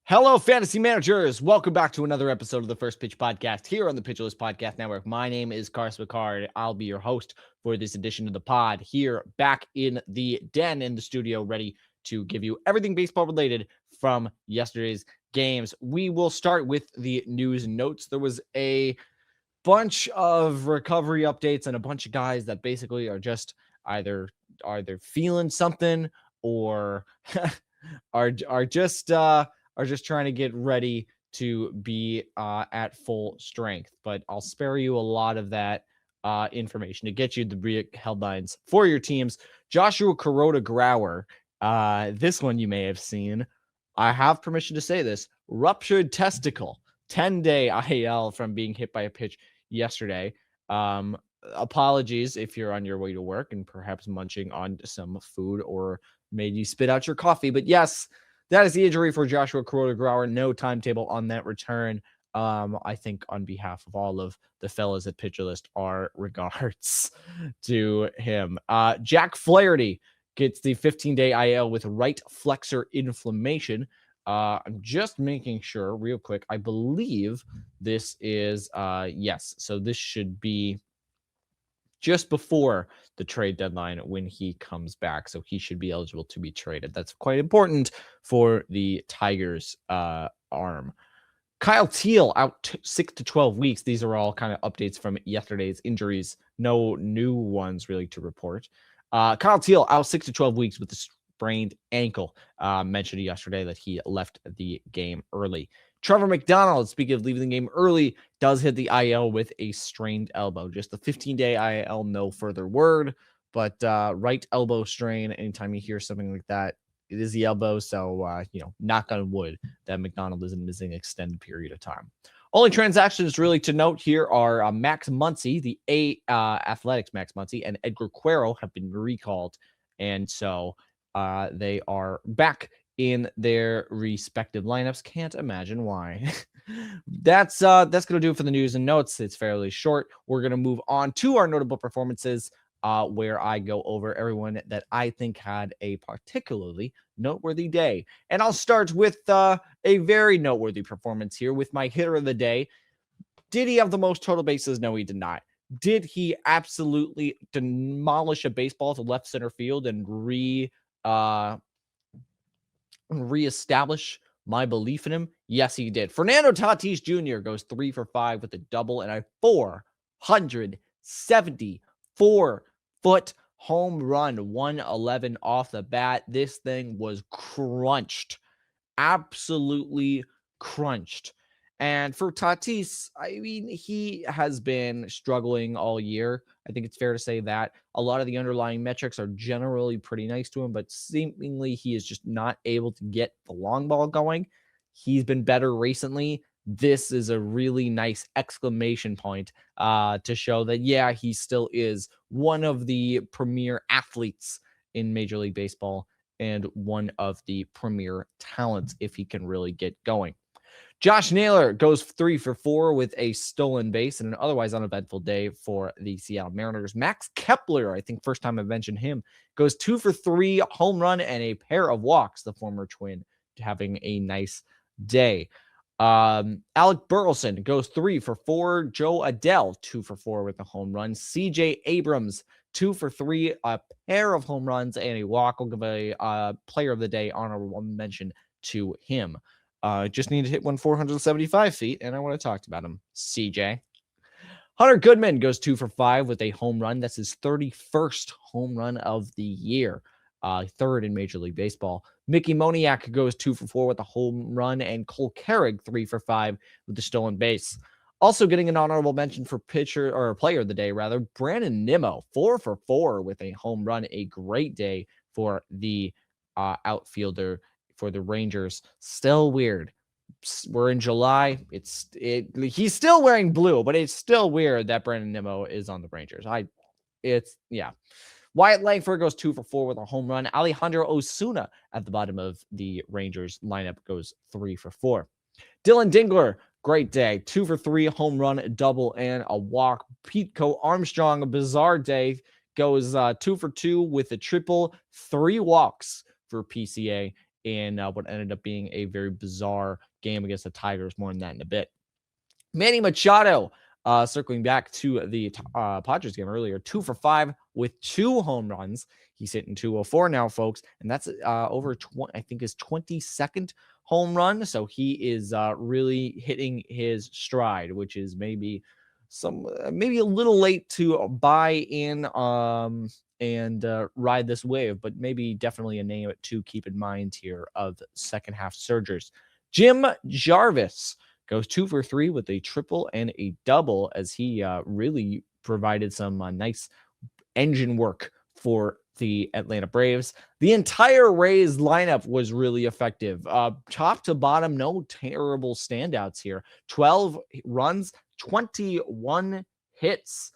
Hello, fantasy managers. Welcome back to another episode of the First Pitch Podcast here on the Pitch List Podcast Network. My name is Carson Picard. I'll be your host for this edition of the pod here back in the den in the studio, ready to give you everything baseball related from yesterday's games. We will start with the news and notes. There was a bunch of recovery updates and a bunch of guys that basically are just either feeling something or are just trying to get ready to be at full strength. But I'll spare you a lot of that information to get you the big headlines for your teams. Joshua Kuroda-Grauer, this one you may have seen. I have permission to say this. Ruptured testicle, 10-day IL from being hit by a pitch yesterday. Apologies if you're on your way to work and perhaps munching on some food or made you spit out your coffee. But yes, that is the injury for Joshua Kuroda-Grauer. No timetable on that return. I think on behalf of all of the fellas at Pitcher List, our regards to him. Jack Flaherty gets the 15-day IL with right flexor inflammation. I'm just making sure real quick. I believe this is, yes. So this should be just before the trade deadline when he comes back. So he should be eligible to be traded. That's quite important for the Tigers' arm. Kyle Teel out 6 to 12 weeks. These are all kind of updates from yesterday's injuries. No new ones really to report. Kyle Teel out 6 to 12 weeks with a sprained ankle. Mentioned yesterday that he left the game early. Trevor McDonald, speaking of leaving the game early, does hit the IL with a strained elbow. Just the 15-day IL, no further word. But right elbow strain, anytime you hear something like that, it is the elbow. So, knock on wood that McDonald isn't missing an extended period of time. Only transactions really to note here are Max Muncy, the Athletics Max Muncy, and Edgar Quero have been recalled. And so they are back in their respective lineups. Can't imagine why. That's going to do it for the news and notes. It's fairly short. We're going to move on to our notable performances, where I go over everyone that I think had a particularly noteworthy day. And I'll start with a very noteworthy performance here with my hitter of the day. Did he have the most total bases? No, he did not. Did he absolutely demolish a baseball to left center field and reestablish my belief in him? Yes, he did. Fernando Tatis Jr. goes 3 for 5 with a double and a 474-foot home run, 111 off the bat. This thing was crunched, absolutely crunched. And for Tatis, I mean, he has been struggling all year. I think it's fair to say that a lot of the underlying metrics are generally pretty nice to him, but seemingly he is just not able to get the long ball going. He's been better recently. This is a really nice exclamation point to show that, yeah, he still is one of the premier athletes in Major League Baseball and one of the premier talents if he can really get going. Josh Naylor goes 3 for 4 with a stolen base and an otherwise uneventful day for the Seattle Mariners. Max Kepler, I think first time I've mentioned him, goes 2 for 3, home run and a pair of walks, the former Twin having a nice day. Alec Burleson goes 3 for 4. Joe Adele, 2 for 4 with a home run. CJ Abrams, 2 for 3, a pair of home runs and a walk. I'll give a player of the day honorable mention to him. Just need to hit 475 feet, and I want to talk about him. CJ. Hunter Goodman goes 2 for 5 with a home run. That's his 31st home run of the year. Third in Major League Baseball. Mickey Moniak goes 2 for 4 with a home run, and Cole Carrig 3 for 5 with the stolen base. Also getting an honorable mention for pitcher or player of the day, rather, Brandon Nimmo, 4 for 4 with a home run. A great day for the outfielder for the Rangers. Still weird. We're in July. He's still wearing blue, but it's still weird that Brandon Nimmo is on the Rangers. Wyatt Langford goes 2 for 4 with a home run. Alejandro Osuna at the bottom of the Rangers lineup goes 3 for 4. Dylan Dingler, great day. 2 for 3, home run, double, and a walk. Pete Armstrong, a bizarre day, goes 2 for 2 with a triple, 3 walks for PCA in what ended up being a very bizarre game against the Tigers. More on that in a bit. Manny Machado, circling back to the Padres game earlier, 2 for 5 with 2 home runs. He's hitting 204 now, folks, and that's over I think his 22nd home run. So he is really hitting his stride, which is maybe maybe a little late to buy in and ride this wave, but maybe definitely a name to keep in mind here of second half surgers. Jim Jarvis goes 2 for 3 with a triple and a double as he really provided some nice engine work for the Atlanta Braves. The entire Rays lineup was really effective. Top to bottom, no terrible standouts here. 12 runs, 21 hits,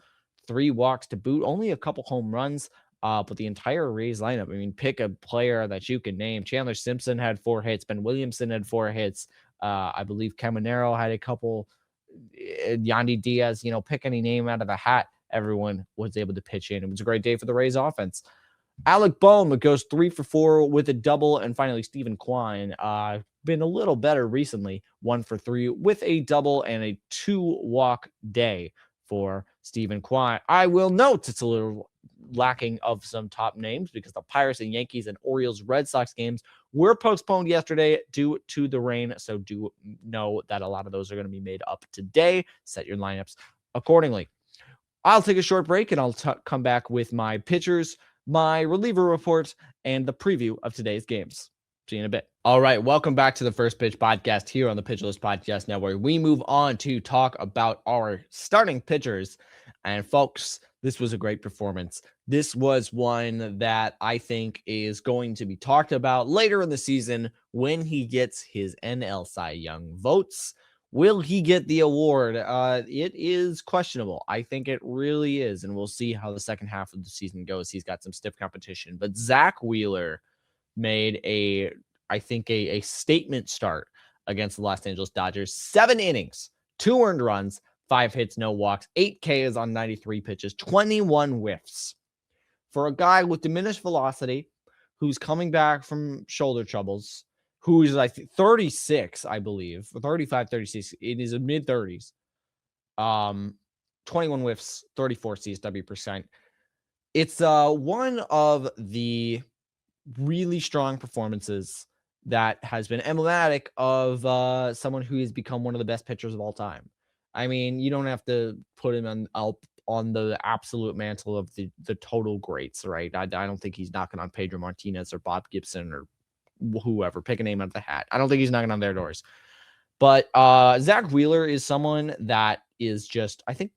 3 walks to boot, only a couple home runs. But the entire Rays lineup, I mean, pick a player that you can name. Chandler Simpson had 4 hits. Ben Williamson had 4 hits. I believe Caminero had a couple. Yandy Diaz, pick any name out of a hat. Everyone was able to pitch in. It was a great day for the Rays offense. Alec Bohm goes 3 for 4 with a double. And finally, Stephen Kwan, been a little better recently, 1 for 3 with a double and a 2-walk day for Stephen Kwan. I will note it's a little lacking of some top names because the Pirates and Yankees and Orioles Red Sox games were postponed yesterday due to the rain. So do know that a lot of those are going to be made up today. Set your lineups accordingly. I'll take a short break and I'll come back with my pitchers, my reliever report, and the preview of today's games. See you in a bit. All right, welcome back to the First Pitch Podcast here on the Pitch List Podcast Network. We move on to talk about our starting pitchers. And folks, this was a great performance. This was one that I think is going to be talked about later in the season when he gets his NL Cy Young votes. Will he get the award? It is questionable. I think it really is. And we'll see how the second half of the season goes. He's got some stiff competition. But Zach Wheeler made a statement start against the Los Angeles Dodgers. 7 innings, 2 earned runs, 5 hits, no walks, 8 Ks on 93 pitches, 21 whiffs. For a guy with diminished velocity who's coming back from shoulder troubles, who's like 36, I believe, 35, 36, in his mid-30s, 21 whiffs, 34 CSW percent. It's one of the really strong performances that has been emblematic of someone who has become one of the best pitchers of all time. I mean, you don't have to put him on the absolute mantle of the total greats, right? I don't think he's knocking on Pedro Martinez or Bob Gibson or whoever. Pick a name out of the hat. I don't think he's knocking on their doors. But Zach Wheeler is someone that is just, I think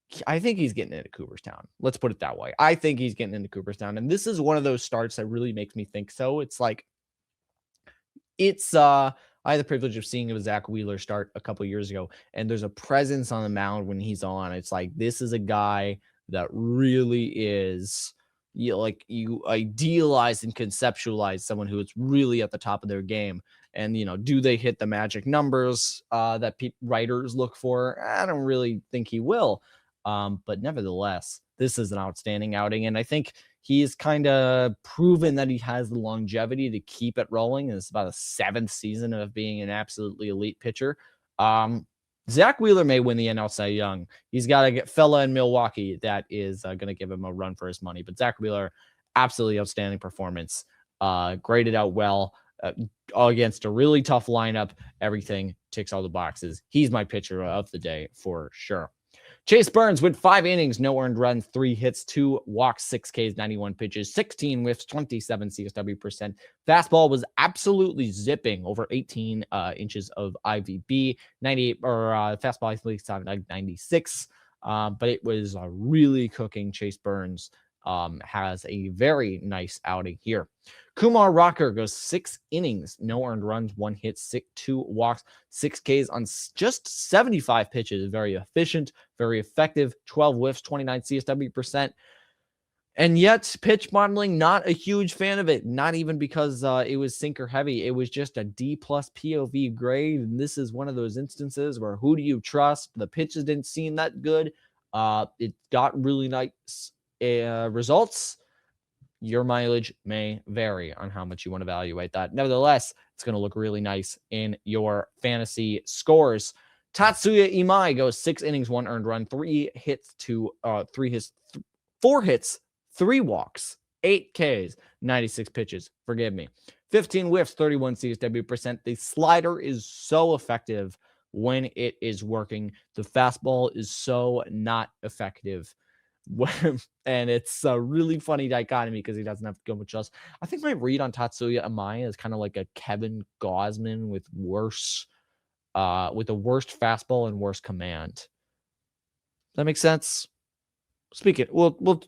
he's getting into Cooperstown. Let's put it that way. I think he's getting into Cooperstown. And this is one of those starts that really makes me think so. It's like, I had the privilege of seeing a Zach Wheeler start a couple years ago, and there's a presence on the mound when he's on. It's like, this is a guy that really is, you idealize and conceptualize someone who is really at the top of their game. And, do they hit the magic numbers that writers look for? I don't really think he will. But nevertheless, this is an outstanding outing. And I think he's kind of proven that he has the longevity to keep it rolling. And it's about a 7th season of being an absolutely elite pitcher. Zach Wheeler may win the NL Cy Young. He's got a fella in Milwaukee that is going to give him a run for his money. But Zach Wheeler, absolutely outstanding performance. Graded out well against a really tough lineup. Everything ticks all the boxes. He's my pitcher of the day for sure. Chase Burns went 5 innings, no earned runs, 3 hits, 2 walks, 6 Ks, 91 pitches, 16 whiffs, 27 CSW percent. Fastball was absolutely zipping over 18 inches of IVB, 98 or fastball I think like 96. But it was really cooking. Chase Burns has a very nice outing here. Kumar Rocker goes 6 innings, no earned runs, 1 hit, 2 walks, 6 Ks on just 75 pitches. Very efficient, very effective, 12 whiffs, 29 CSW percent. And yet, pitch modeling, not a huge fan of it. Not even because it was sinker heavy. It was just a D+ POV grade. And this is one of those instances where who do you trust? The pitches didn't seem that good. It got really nice results. Your mileage may vary on how much you want to evaluate that. Nevertheless, it's going to look really nice in your fantasy scores. Tatsuya Imai goes 6 innings, 1 earned run, 4 hits, 3 walks, 8 Ks, 96 pitches. Forgive me. 15 whiffs, 31 CSW percent. The slider is so effective when it is working. The fastball is so not effective. And it's a really funny dichotomy because he doesn't have to go much else. I think my read on Tatsuya Amaya is kind of like a Kevin Gausman with a worst fastball and worse command. Does that make sense? Speaking, we'll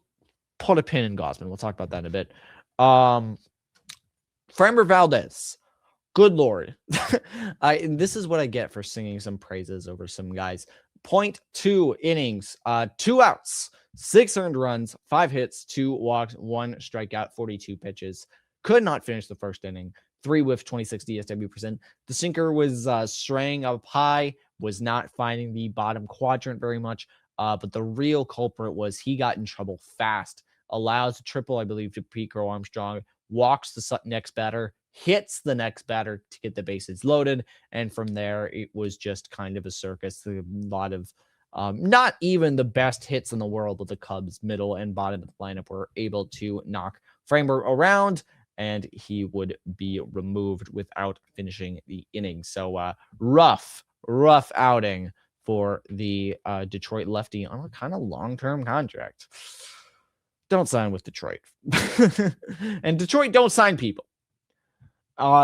put a pin in Gausman. We'll talk about that in a bit. Framber Valdez. Good Lord. This is what I get for singing some praises over some guys. 0.2 innings, 2 outs, 6 earned runs, 5 hits, 2 walks, 1 strikeout, 42 pitches. Could not finish the first inning. 3 whiffs, 26 DSW percent. The sinker was straying up high, was not finding the bottom quadrant very much. But the real culprit was he got in trouble fast. Allows a triple, I believe, to Pete Crow Armstrong. Walks the next batter, hits the next batter to get the bases loaded. And from there, it was just kind of a circus. A lot of not even the best hits in the world, but the Cubs middle and bottom of the lineup were able to knock Framber around, and he would be removed without finishing the inning. So rough outing for the Detroit lefty on a kind of long-term contract. Don't sign with Detroit. And Detroit don't sign people.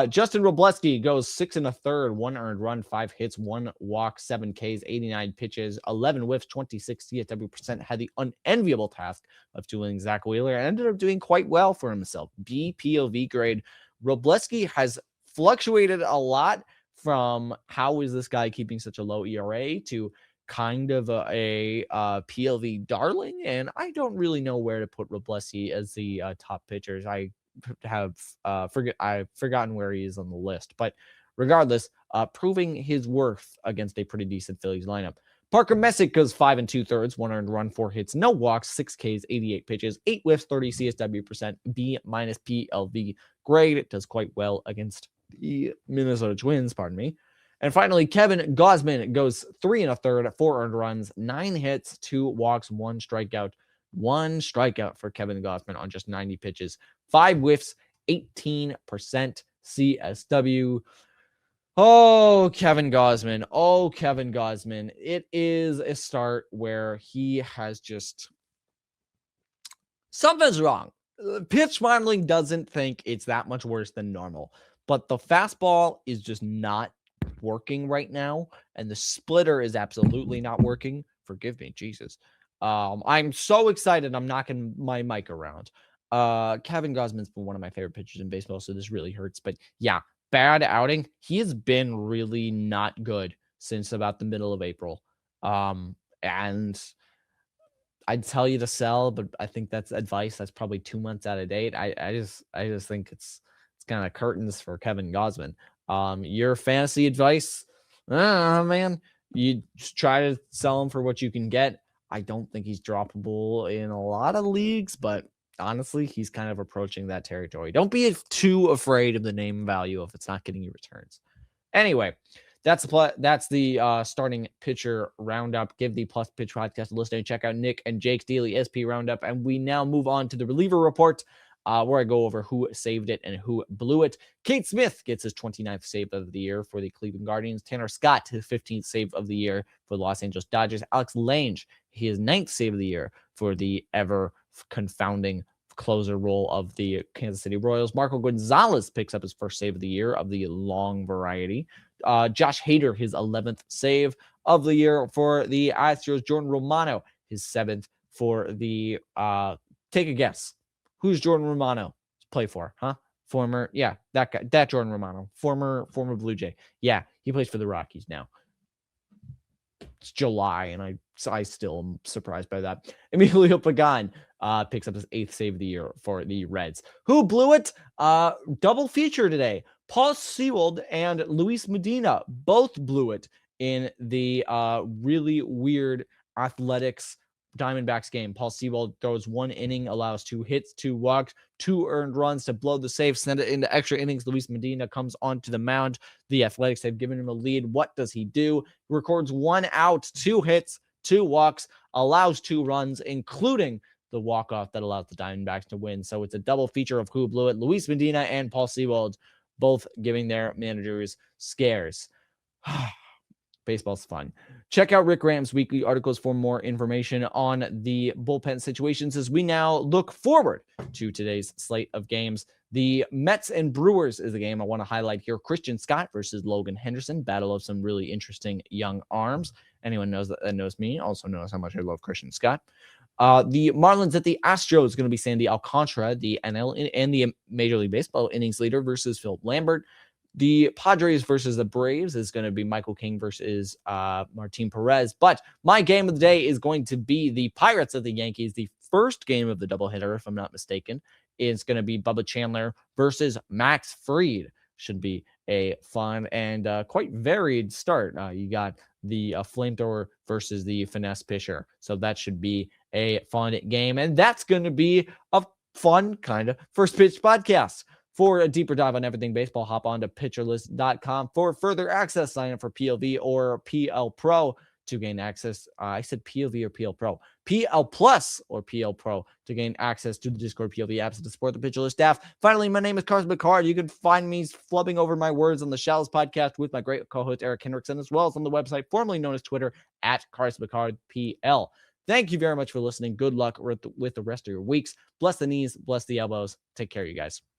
Justin Robleski goes 6 1/3, 1 earned run, 5 hits, 1 walk, 7 Ks, 89 pitches, 11 whiffs, 26 CSW percent. Had the unenviable task of doing Zach Wheeler and ended up doing quite well for himself. B POV grade. Robleski has fluctuated a lot from how is this guy keeping such a low ERA to kind of a PLV darling, and I don't really know where to put Robleski as the top pitchers. I've forgotten where he is on the list, but regardless, proving his worth against a pretty decent Phillies lineup. Parker Messick goes 5 2/3, 1 earned run, 4 hits, no walks, 6 Ks, 88 pitches, 8 whiffs, 30 CSW percent, B- PLV grade. It does quite well against the Minnesota Twins, pardon me. And finally, Kevin Gausman goes 3 1/3, 4 earned runs, 9 hits, 2 walks, 1 strikeout. 1 strikeout for Kevin Gausman on just 90 pitches. 5 whiffs, 18% CSW. Oh, Kevin Gausman. Oh, Kevin Gausman. It is a start where he has just... something's wrong. Pitch modeling doesn't think it's that much worse than normal, but the fastball is just not working right now, and the splitter is absolutely not working. Forgive me, Jesus. I'm so excited I'm knocking my mic around. Kevin Gausman's been one of my favorite pitchers in baseball, so this really hurts. But yeah, bad outing. He has been really not good since about the middle of April. And I'd tell you to sell, but I think that's advice that's probably 2 months out of date. I just think it's kind of curtains for Kevin Gausman. Your fantasy advice, man, you just try to sell him for what you can get. I don't think he's droppable in a lot of leagues, but honestly, he's kind of approaching that territory. Don't be too afraid of the name value if it's not getting you returns. Anyway, that's the starting pitcher roundup. Give the Plus Pitch Podcast a listen and check out Nick and Jake's daily SP roundup. And we now move on to the reliever report, where I go over who saved it and who blew it. Cade Smith gets his 29th save of the year for the Cleveland Guardians. Tanner Scott, his 15th save of the year for the Los Angeles Dodgers. Alex Lange, his 9th save of the year for the ever confounding closer role of the Kansas City Royals. Marco Gonzalez picks up his first save of the year of the long variety. Josh Hader, his 11th save of the year for the Astros. Jordan Romano, his 7th for the take a guess. Who's Jordan Romano play for? Huh? Former, yeah, that guy, that Jordan Romano, former Blue Jay. Yeah, he plays for the Rockies now. It's July, and I still am surprised by that. Emilio Pagan picks up his 8th save of the year for the Reds. Who blew it? Double feature today. Paul Sewald and Luis Medina both blew it in the really weird Athletics Diamondbacks game. Paul Sewald throws 1 inning, allows 2 hits, 2 walks, 2 earned runs to blow the save, send it into extra innings. Luis Medina comes onto the mound. The Athletics have given him a lead. What does he do? He records 1 out, 2 hits, 2 walks, allows 2 runs, including the walk-off that allowed the Diamondbacks to win. So it's a double feature of who blew it. Luis Medina and Paul Sewald both giving their managers scares. Baseball's fun. Check out Rick Graham's weekly articles for more information on the bullpen situations as we now look forward to today's slate of games. The Mets and Brewers is the game I want to highlight here. Christian Scott versus Logan Henderson. Battle of some really interesting young arms. Anyone knows that knows me also knows how much I love Christian Scott. The Marlins at the Astros going to be Sandy Alcantara, the NL and the Major League Baseball innings leader versus Phil Lambert. The Padres versus the Braves is going to be Michael King versus Martin Perez. But my game of the day is going to be the Pirates at the Yankees. The first game of the doubleheader, if I'm not mistaken, is going to be Bubba Chandler versus Max Fried. Should be a fun and quite varied start. You got the flamethrower versus the finesse pitcher. So that should be a fun game. And that's going to be a fun kind of first pitch podcast. For a deeper dive on everything baseball, hop on to pitcherlist.com. For further access, sign up for PLV or PL Pro to gain access. I said PLV or PL Pro. PL Plus or PL Pro to gain access to the Discord PLV apps to support the Pitcher List staff. Finally, my name is Carson Picard. You can find me flubbing over my words on the Shallows podcast with my great co-host Eric Hendrickson, as well as on the website formerly known as Twitter at Carson Picard PL. Thank you very much for listening. Good luck with the rest of your weeks. Bless the knees, bless the elbows. Take care, you guys.